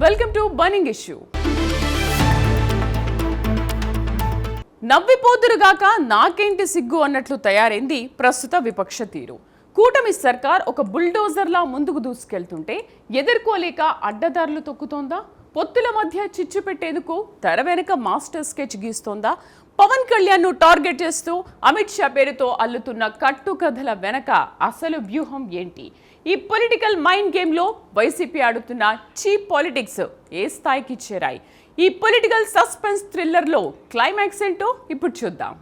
Welcome to burning issue. నవ్విపోదురుగాక నాకేంటి సిగ్గు అన్నట్లు తయారైంది ప్రస్తుత విపక్ష తీరు. కూటమి సర్కార్ ఒక బుల్డోజర్లా ముందుకు దూసుకెళ్తుంటే ఎదుర్కోలేక అడ్డదారులు తొక్కుతోందా? పొత్తుల మధ్య చిచ్చు పెట్టేందుకు తెర వెనుక మాస్టర్ స్కెచ్ గీస్తోందా? పవన్ కళ్యాణ్ ను టార్గెట్ చేస్తూ అమిత్ షా పేరుతో అల్లుతున్న కట్టుకథల వెనక అసలు వ్యూహం ఏంటి? ఈ పొలిటికల్ మైండ్ గేమ్ లో వైసీపీ ఆడుతున్న చీప్ పాలిటిక్స్ ఏ స్థాయికి చేరాయి? ఈ పొలిటికల్ సస్పెన్స్ థ్రిల్లర్ లో క్లైమాక్స్ ఏంటో ఇప్పుడు చూద్దాం.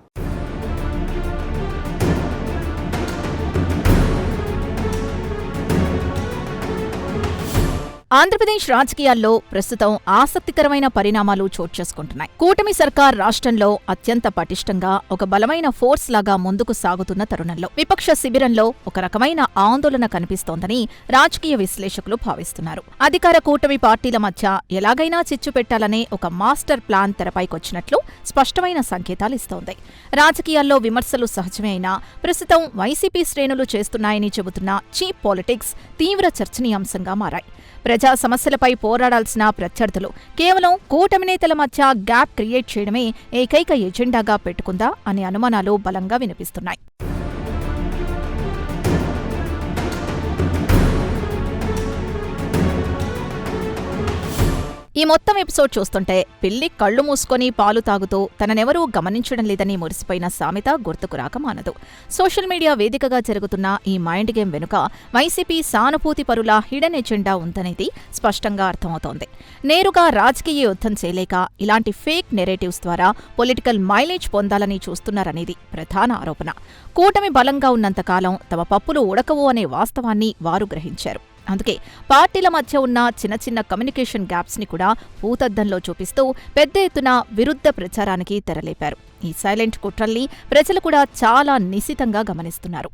ఆంధ్రప్రదేశ్ రాజకీయాల్లో ప్రస్తుతం ఆసక్తికరమైన పరిణామాలు చోటు చేసుకుంటున్నాయి. కూటమి సర్కార్ రాష్ట్రంలో అత్యంత పటిష్టంగా ఒక బలమైన ఫోర్స్ లాగా ముందుకు సాగుతున్న తరుణంలో విపక్ష శిబిరంలో ఒక రకమైన ఆందోళన కనిపిస్తోందని రాజకీయ విశ్లేషకులు భావిస్తున్నారు. అధికార కూటమి పార్టీల మధ్య ఎలాగైనా చిచ్చు పెట్టాలనే ఒక మాస్టర్ ప్లాన్ తెరపైకొచ్చినట్లు స్పష్టమైన సంకేతాలు ఇస్తోంది. రాజకీయాల్లో విమర్శలు సహజమే అయినా ప్రస్తుతం వైసీపీ శ్రేణులు చేస్తున్నాయని చెబుతున్న చీప్ పాలిటిక్స్ తీవ్ర చర్చనీయాంశంగా మారాయి. ప్రజా సమస్యలపై పోరాడాల్సిన ప్రత్యర్థులు కేవలం కూటమి నేతల మధ్య గ్యాప్ క్రియేట్ చేయడమే ఏకైక ఎజెండాగా పెట్టుకుందా అనే అనుమానాలు బలంగా వినిపిస్తున్నాయి. ఈ మొత్తం ఎపిసోడ్ చూస్తుంటే పిల్లి కళ్లు మూసుకొని పాలు తాగుతూ తననెవరూ గమనించడం లేదని మురిసిపోయిన సామెత గుర్తుకు రాక మానదు. సోషల్ మీడియా వేదికగా జరుగుతున్న ఈ మైండ్ గేమ్ వెనుక వైసీపీ సానుభూతి పరుల హిడెన్ ఎజెండా ఉందనేది స్పష్టంగా అర్థమవుతోంది. నేరుగా రాజకీయ యుద్ధం చేయలేక ఇలాంటి ఫేక్ నెరేటివ్స్ ద్వారా పొలిటికల్ మైలేజ్ పొందాలని చూస్తున్నారనేది ప్రధాన ఆరోపణ. కూటమి బలంగా ఉన్నంతకాలం తమ పప్పులు ఉడకవు అనే వాస్తవాన్ని వారు గ్రహించారు. అందుకే పార్టీల మధ్య ఉన్న చిన్న చిన్న కమ్యూనికేషన్ గ్యాప్స్ ని కూడా భూతద్దంలో చూపిస్తూ పెద్ద ఎత్తున విరుద్ధ ప్రచారానికి తెరలేపారు. ఈ సైలెంట్ కుట్రల్ని ప్రజలు కూడా చాలా నిశితంగా గమనిస్తున్నారు.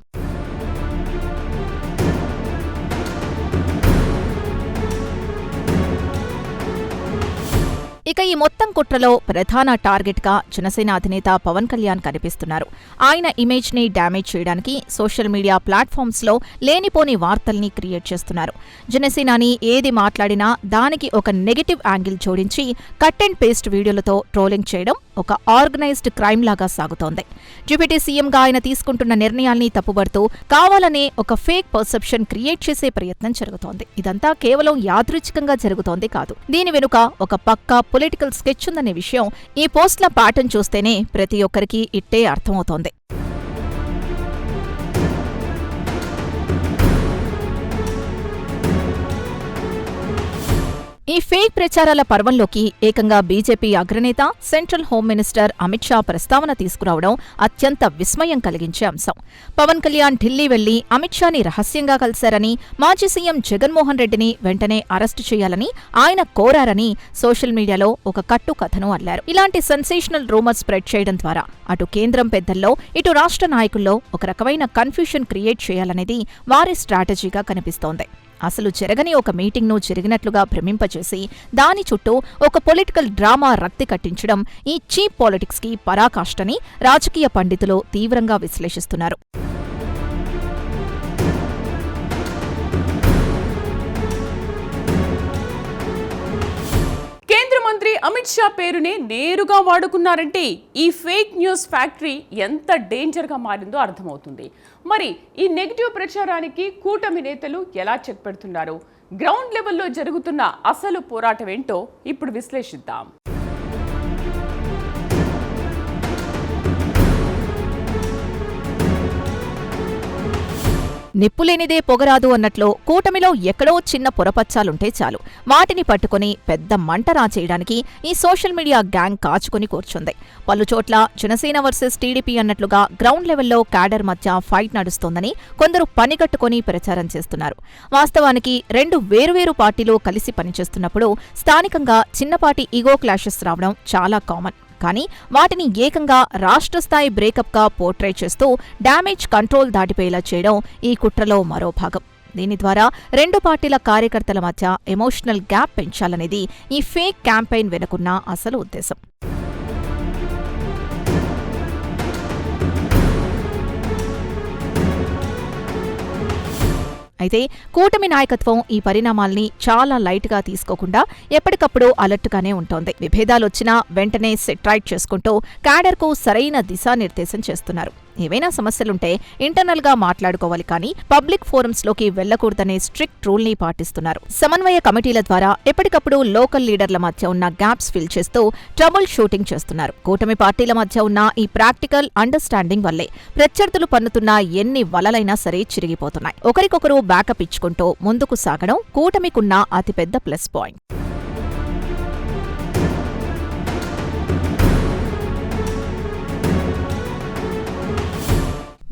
ఇక ఈ మొత్తం కుట్రలో ప్రధాన టార్గెట్గా జనసేన అధినేత పవన్ కళ్యాణ్ కనిపిస్తున్నారు. ఆయన ఇమేజ్ ని డ్యామేజ్ చేయడానికి సోషల్ మీడియా ప్లాట్ఫామ్స్లో లేనిపోని వార్తల్ని క్రియేట్ చేస్తున్నారు. జనసేనాని ఏది మాట్లాడినా దానికి ఒక నెగటివ్ యాంగిల్ జోడించి కట్ అండ్ పేస్ట్ వీడియోలతో ట్రోలింగ్ చేయడం ఒక ఆర్గనైజ్డ్ క్రైమ్ లాగా సాగుతోంది. డిప్యూటీ సీఎంగా ఆయన తీసుకుంటున్న నిర్ణయాల్ని తప్పుబడుతూ కావాలనే ఒక ఫేక్ పర్సెప్షన్ క్రియేట్ చేసే ప్రయత్నం జరుగుతోంది. ఇదంతా కేవలం యాదృచ్ఛికంగా జరుగుతోంది కాదు. దీని వెనుక ఒక పక్కా పొలిటికల్ స్కెచ్ ఉందనే విషయం ఈ పోస్ట్ల ప్యాటర్న్ చూస్తేనే ప్రతి ఒక్కరికి ఇట్టే అర్థమవుతోంది. ఈ ఫేక్ ప్రచారాల పర్వంలోకి ఏకంగా బీజేపీ అగ్రనేత central home minister Amit Shah ప్రస్తావన తీసుకురావడం అత్యంత విస్మయం కలిగించే అంశం. పవన్ కళ్యాణ్ ఢిల్లీ వెళ్లి అమిత్ షాని రహస్యంగా కలిశారని, మాజీ సీఎం జగన్మోహన్ రెడ్డిని వెంటనే అరెస్టు చేయాలని ఆయన కోరారని సోషల్ మీడియాలో ఒక కట్టుకథను అల్లారు. ఇలాంటి సెన్సేషనల్ రూమర్స్ స్ప్రెడ్ చేయడం ద్వారా అటు కేంద్రం పెద్దల్లో ఇటు రాష్ట్ర నాయకుల్లో ఒక రకమైన కన్ఫ్యూషన్ క్రియేట్ చేయాలనేది వారి స్ట్రాటజీగా కనిపిస్తోంది. అసలు జరగని ఒక మీటింగ్ను జరిగినట్లుగా భ్రమింపచేసి దాని చుట్టూ ఒక పొలిటికల్ డ్రామా రక్తి కట్టించడం ఈ చీప్ పాలిటిక్స్కి పరాకాష్ఠని రాజకీయ పండితులు తీవ్రంగా విశ్లేషిస్తున్నారు. కేంద్ర మంత్రి అమిత్ షా పేరునే నేరుగా వాడుకున్నారంటే ఈ ఫేక్ న్యూస్ ఫ్యాక్టరీ ఎంత డేంజర్గా మారిందో అర్థమవుతుంది. మరి ఈ నెగిటివ్ ప్రచారానికి కూటమి నేతలు ఎలా చెక్ పెడుతున్నారు? గ్రౌండ్ లెవెల్లో జరుగుతున్న అసలు పోరాటం ఏంటో ఇప్పుడు విశ్లేషిద్దాం. నిప్పులేనిదే పొగరాదు అన్నట్లు కూటమిలో ఎక్కడో చిన్న పొరపచ్చాలుంటే చాలు, వాటిని పట్టుకుని పెద్ద మంట రాచేయడానికి ఈ సోషల్ మీడియా గ్యాంగ్ కాచుకుని కూర్చుంది. పలుచోట్ల జనసేన వర్సెస్ టీడీపీ అన్నట్లుగా గ్రౌండ్ లెవెల్లో క్యాడర్ మధ్య ఫైట్ నడుస్తోందని కొందరు పనిగట్టుకుని ప్రచారం చేస్తున్నారు. వాస్తవానికి రెండు వేరువేరు పార్టీలు కలిసి పనిచేస్తున్నప్పుడు స్థానికంగా చిన్నపాటి ఈగో క్లాషెస్ రావడం చాలా కామన్. కానీ వాటిని ఏకంగా రాష్ట్రస్థాయి బ్రేకప్గా పోర్ట్రే చేస్తూ డ్యామేజ్ కంట్రోల్ దాటిపోయేలా చేయడం ఈ కుట్రలో మరో భాగం. దీని ద్వారా రెండు పార్టీల కార్యకర్తల మధ్య ఎమోషనల్ గ్యాప్ పెంచాలనేది ఈ ఫేక్ క్యాంపెయిన్ వెనుకున్న అసలు ఉద్దేశం. అయితే కూటమి నాయకత్వం ఈ పరిణామాల్ని చాలా లైట్గా తీసుకోకుండా ఎప్పటికప్పుడు అలర్ట్గానే ఉంటోంది. విభేదాలొచ్చినా వెంటనే సెట్రైట్ చేసుకుంటూ క్యాడర్కు సరైన దిశానిర్దేశం చేస్తున్నారు. ఏవైనా సమస్యలుంటే ఇంటర్నల్గా మాట్లాడుకోవాలి కానీ పబ్లిక్ ఫోరమ్స్లోకి వెళ్లకూడదనే స్ట్రిక్ట్ రూల్ని పాటిస్తున్నారు. సమన్వయ కమిటీల ద్వారా ఎప్పటికప్పుడు లోకల్ లీడర్ల మధ్య ఉన్న గ్యాప్స్ ఫిల్ చేస్తూ ట్రబుల్ షూటింగ్ చేస్తున్నారు. కూటమి పార్టీల మధ్య ఉన్న ఈ ప్రాక్టికల్ అండర్స్టాండింగ్ వల్లే ప్రత్యర్థులు పన్నుతున్న ఎన్ని వలలైనా సరే చిరిగిపోతున్నాయి. ఒకరికొకరు బ్యాకప్ ఇచ్చుకుంటూ ముందుకు సాగడం కూటమికున్న అతిపెద్ద ప్లస్ పాయింట్.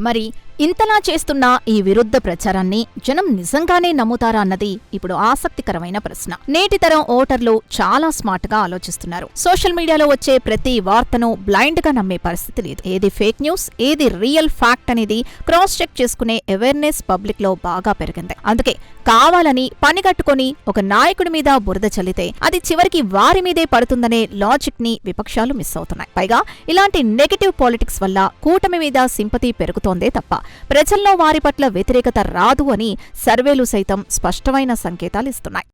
మరి ఇంతలా చేస్తున్న ఈ విరుద్ధ ప్రచారాన్ని జనం నిజంగానే నమ్ముతారా అన్నది ఇప్పుడు ఆసక్తికరమైన ప్రశ్న. నేటి తరం ఓటర్లు చాలా స్మార్ట్ గా ఆలోచిస్తున్నారు. సోషల్ మీడియాలో వచ్చే ప్రతి వార్తను బ్లైండ్ గా నమ్మే పరిస్థితి లేదు. ఏది ఫేక్ న్యూస్, ఏది రియల్ ఫ్యాక్ట్ అనేది క్రాస్ చెక్ చేసుకునే అవేర్నెస్ పబ్లిక్ లో బాగా పెరిగింది. అందుకే కావాలని పనిగట్టుకుని ఒక నాయకుడి మీద బురద చల్లితే అది చివరికి వారి మీదే పడుతుందనే లాజిక్ ని విపక్షాలు మిస్ అవుతున్నాయి. పైగా ఇలాంటి నెగటివ్ పాలిటిక్స్ వల్ల కూటమి మీద సింపతి పెరుగుతోందే తప్ప ప్రజల్లో వారి పట్ల వ్యతిరేకత రాదు అని సర్వేలు సైతం స్పష్టమైన సంకేతాలిస్తున్నాయి.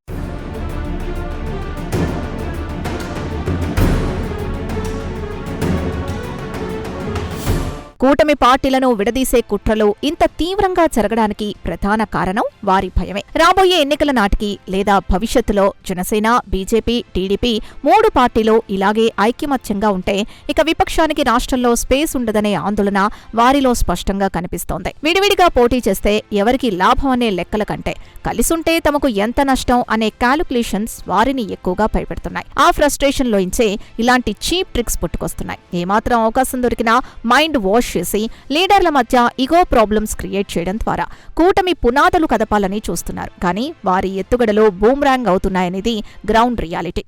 కూటమి పార్టీలను విడదీసే కుట్రలు ఇంత తీవ్రంగా జరగడానికి ప్రధాన కారణం వారి భయమే. రాబోయే ఎన్నికల నాటికి లేదా భవిష్యత్తులో జనసేన, బీజేపీ, టీడీపీ 3 పార్టీలు ఇలాగే ఐకమత్యంగా ఉంటే ఇక విపక్షానికి రాష్ట్రంలో స్పేస్ ఉండదనే ఆందోళన వారిలో స్పష్టంగా కనిపిస్తోంది. విడివిడిగా పోటీ చేస్తే ఎవరికి లాభం అనే లెక్కల కంటే కలిసుంటే తమకు ఎంత నష్టం అనే క్యాలిక్యులేషన్స్ వారిని ఎక్కువగా భయపెడుతున్నాయి. ఆ ఫ్రస్ట్రేషన్లోంచే ఇలాంటి చీప్ ట్రిక్స్ పుట్టుకొస్తున్నాయి. ఏమాత్రం అవకాశం దొరికినా మైండ్ వాష్ చేసి లీడర్ల మధ్య ఇగో ప్రాబ్లమ్స్ క్రియేట్ చేయడం ద్వారా కూటమి పునాదులు కదపాలని చూస్తున్నారు. కానీ వారి ఎత్తుగడలు బూమ్రాంగ్ అవుతున్నాయనేది గ్రౌండ్ రియాలిటీ.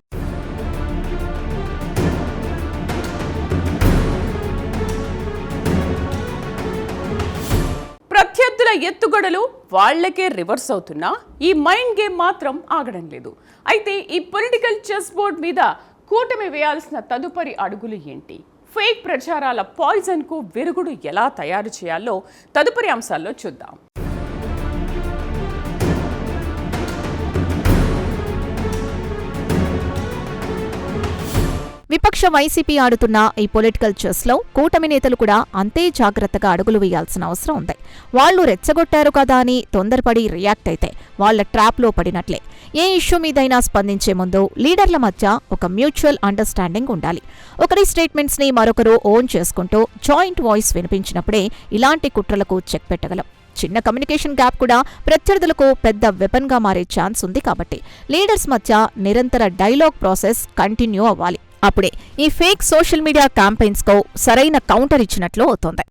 ప్రత్యర్థుల ఎత్తుగడలు వాళ్లకే రివర్స్ అవుతున్నా ఈ మైండ్ గేమ్ మాత్రం ఆగడం లేదు. అయితే ఈ పొలిటికల్ చెస్ బోర్డ్ మీద కూటమి వేయాల్సిన తదుపరి అడుగులు ఏంటి? ఫేక్ ప్రచారాల పాయిజన్కు విరుగుడు ఎలా తయారు చేయాలో తదుపరి అంశాల్లో చూద్దాం. విపక్ష వైసీపీ ఆడుతున్న ఈ పొలిటికల్ చెస్లో కూటమి నేతలు కూడా అంతే జాగ్రత్తగా అడుగులు వేయాల్సిన అవసరం ఉంది. వాళ్లు రెచ్చగొట్టారు కదా అని తొందరపడి రియాక్ట్ అయితే వాళ్ల ట్రాప్లో పడినట్లే. ఏ ఇష్యూ మీదైనా స్పందించే ముందు లీడర్ల మధ్య ఒక మ్యూచువల్ అండర్స్టాండింగ్ ఉండాలి. ఒకరి స్టేట్మెంట్స్ని మరొకరు ఓన్ చేసుకుంటూ జాయింట్ వాయిస్ వినిపించినప్పుడే ఇలాంటి కుట్రలకు చెక్ పెట్టగలం. చిన్న కమ్యూనికేషన్ గ్యాప్ కూడా ప్రత్యర్థులకు పెద్ద వెపన్గా మారే ఛాన్స్ ఉంది. కాబట్టి లీడర్స్ మధ్య నిరంతర డైలాగ్ ప్రాసెస్ కంటిన్యూ అవ్వాలి. అప్పుడే ఈ ఫేక్ సోషల్ మీడియా క్యాంపెయిన్స్కు సరైన కౌంటర్ ఇచ్చినట్లు అవుతోంది.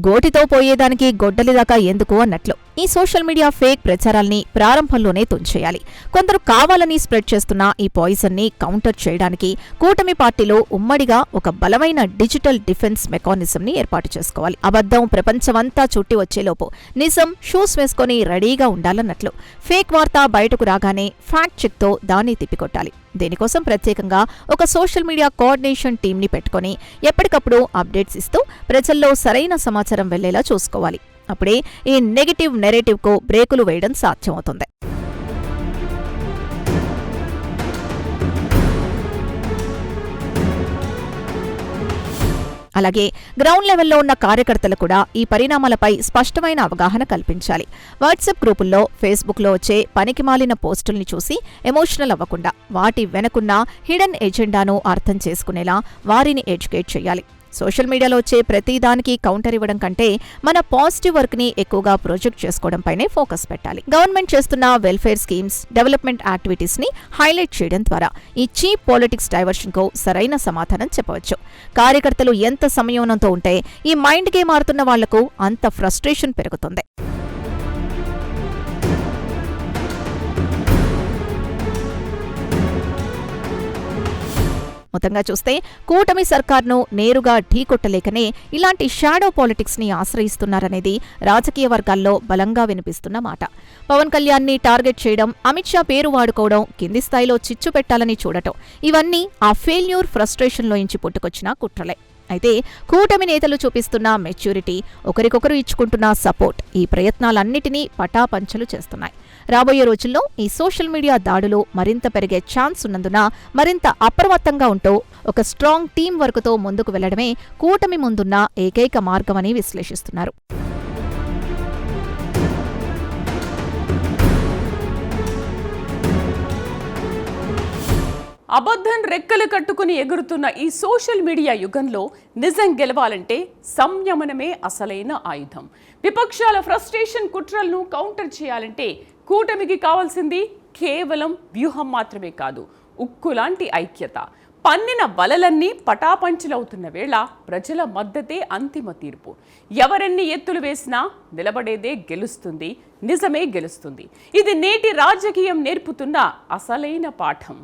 గోటితో పోయేదానికి గొడ్డలిదాకా ఎందుకు అన్నట్లు ఈ సోషల్ మీడియా ఫేక్ ప్రచారాల్ని ప్రారంభంలోనే తుంచేయాలి. కొందరు కావాలని స్ప్రెడ్ చేస్తున్న ఈ పాయిజన్ని కౌంటర్ చేయడానికి కూటమి పార్టీలు ఉమ్మడిగా ఒక బలమైన డిజిటల్ డిఫెన్స్ మెకానిజంని ఏర్పాటు చేసుకోవాలి. అబద్ధం ప్రపంచమంతా చుట్టి వచ్చేలోపు నిజం షూస్ వేసుకొని రెడీగా ఉండాలన్నట్లు ఫేక్ వార్త బయటకు రాగానే ఫ్యాక్ట్ చెక్తో దాన్ని తిప్పికొట్టాలి. దీనికోసం ప్రత్యేకంగా ఒక సోషల్ మీడియా కోఆర్డినేషన్ టీంని పెట్టుకుని ఎప్పటికప్పుడు అప్డేట్స్ ఇస్తూ ప్రజల్లో సరైన సమాచారం వెళ్లేలా చూసుకోవాలి. అప్పుడే ఈ నెగటివ్ నెరేటివ్కు బ్రేకులు వేయడం సాధ్యమవుతుంది. అలాగే గ్రౌండ్ లెవెల్లో ఉన్న కార్యకర్తలు కూడా ఈ పరిణామాలపై స్పష్టమైన అవగాహన కల్పించాలి. వాట్సాప్ గ్రూపుల్లో, ఫేస్బుక్లో వచ్చే పనికిమాలిన పోస్టుల్ని చూసి ఎమోషనల్ అవ్వకుండా వాటి వెనకున్న హిడెన్ ఎజెండాను అర్థం చేసుకునేలా వారిని ఎడ్యుకేట్ చేయాలి. సోషల్ మీడియాలో వచ్చే ప్రతిదానికి కౌంటర్ ఇవ్వడం కంటే మన పాజిటివ్ వర్క్ ని ఎక్కువగా ప్రొజెక్ట్ చేసుకోవడంపైనే ఫోకస్ పెట్టాలి. గవర్నమెంట్ చేస్తున్న వెల్ఫేర్ స్కీమ్స్, డెవలప్మెంట్ యాక్టివిటీస్ ని హైలైట్ చేయడం ద్వారా ఈ చీప్ పాలిటిక్స్ డైవర్షన్ కు సరైన సమాధానం చెప్పవచ్చు. కార్యకర్తలు ఎంత సంయమనంతో ఉంటే ఈ మైండ్ గేమ్ ఆడుతున్న వాళ్లకు అంత ఫ్రస్ట్రేషన్ పెరుగుతుంది. మొత్తంగా చూస్తే కూటమి సర్కార్ను నేరుగా ఢీకొట్టలేకనే ఇలాంటి షాడో పాలిటిక్స్ ని ఆశ్రయిస్తున్నారనేది రాజకీయ వర్గాల్లో బలంగా వినిపిస్తున్న మాట. పవన్ కళ్యాణ్ ని టార్గెట్ చేయడం, అమిత్ షా పేరు వాడుకోవడం, కింది స్థాయిలో చిచ్చు పెట్టాలని చూడటం ఇవన్నీ ఆ ఫెయిల్యూర్ ఫ్రస్ట్రేషన్లోంచి పుట్టుకొచ్చిన కుట్రలే. అయితే కూటమి నేతలు చూపిస్తున్న మెచ్యూరిటీ, ఒకరికొకరు ఇచ్చుకుంటున్న సపోర్ట్ ఈ ప్రయత్నాలన్నిటినీ పటాపంచలు చేస్తున్నాయి. రాబోయే రోజుల్లో ఈ సోషల్ మీడియా దాడులు మరింత పెరిగే ఛాన్స్ ఉన్నందున మరింత అప్రమత్తంగా ఉంటూ ఒక స్ట్రాంగ్ టీం వర్క్తో ముందుకు వెళ్లడమే కూటమి ముందున్న ఏకైక మార్గమని విశ్లేషిస్తున్నారు. అబద్ధం రెక్కలు కట్టుకుని ఎగురుతున్న ఈ సోషల్ మీడియా యుగంలో నిజం గెలవాలంటే సంయమనమే అసలైన ఆయుధం. విపక్షాల ఫ్రస్ట్రేషన్ కుట్రలను కౌంటర్ చేయాలంటే కూటమికి కావాల్సింది కేవలం వ్యూహం మాత్రమే కాదు, ఉక్కులాంటి ఐక్యత. పన్నిన బలలన్నీ పటాపంచలవుతున్న వేళ ప్రజల మద్దతే అంతిమ తీర్పు. ఎవరెన్ని ఎత్తులు వేసినా నిలబడేదే గెలుస్తుంది, నిజమే గెలుస్తుంది. ఇది నేటి రాజకీయం నేర్పుతున్న అసలైన పాఠం.